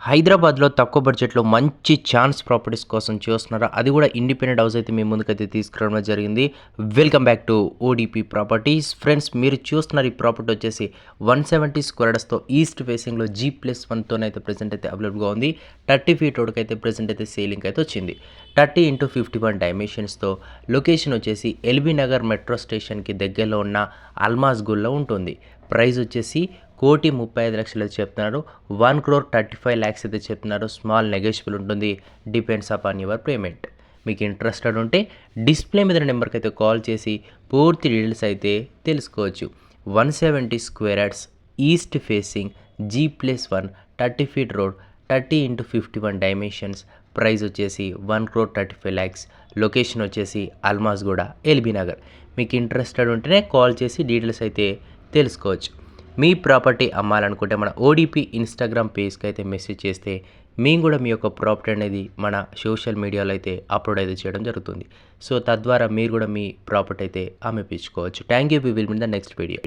హైదరాబాద్లో తక్కువ బడ్జెట్లో మంచి ఛాన్స్ ప్రాపర్టీస్ కోసం చూస్తున్నారా? అది కూడా ఇండిపెండెంట్ హౌస్ అయితే మీ ముందుకైతే తీసుకురావడం జరిగింది. Welcome back to ODP properties. Friends, మీరు చూస్తున్నారు ఈ ప్రాపర్టీ వచ్చేసి 170 స్క్వేర్ యార్డ్స్తో ఈస్ట్ ఫేసింగ్లో G+1తోనైతే ప్రెసెంట్ అయితే అవైలబుల్గా ఉంది. 30 ఫీట్ రోడ్కి అయితే ప్రెసెంట్ అయితే సేలింగ్ అయితే వచ్చింది. 30x51 డైమెన్షన్స్తో లొకేషన్ వచ్చేసి ఎల్బీ నగర్ మెట్రో స్టేషన్కి దగ్గరలో ఉన్న అల్మాజ్గూల్లో ఉంటుంది. ప్రైస్ వచ్చేసి 1,35,00,000 చెప్తున్నారు. 1,35,00,000 అయితే చెప్తున్నారు. స్మాల్ నెగోషియబుల్ ఉంటుంది. Depends upon your payment. మీకు ఇంట్రెస్టెడ్ ఉంటే డిస్ప్లే మీద నెంబర్కి అయితే కాల్ చేసి పూర్తి డీటెయిల్స్ అయితే తెలుసుకోవచ్చు. 170 square yards east facing G+1 30 feet road 30x51 dimensions. Price వచ్చేసి 1,35,00,000. లొకేషన్ వచ్చేసి అల్మాజ్గూడ, ఎల్బీ నగర్. మీకు ఇంట్రెస్టెడ్ ఉంటేనే కాల్ చేసి డీటెయిల్స్ అయితే తెలుసుకోవచ్చు. మీ ప్రాపర్టీ అమ్మాలనుకుంటే మన ఓడిపి ఇన్స్టాగ్రామ్ పేజ్కి అయితే మెసేజ్ చేస్తే మేము కూడా మీ యొక్క ప్రాపర్టీ అనేది మన సోషల్ మీడియాలో అయితే అప్లోడ్ అయితే చేయడం జరుగుతుంది. సో తద్వారా మీరు కూడా మీ ప్రాపర్టీ అయితే అమ్మేపించుకోవచ్చు. Thank you. We will meet the next video.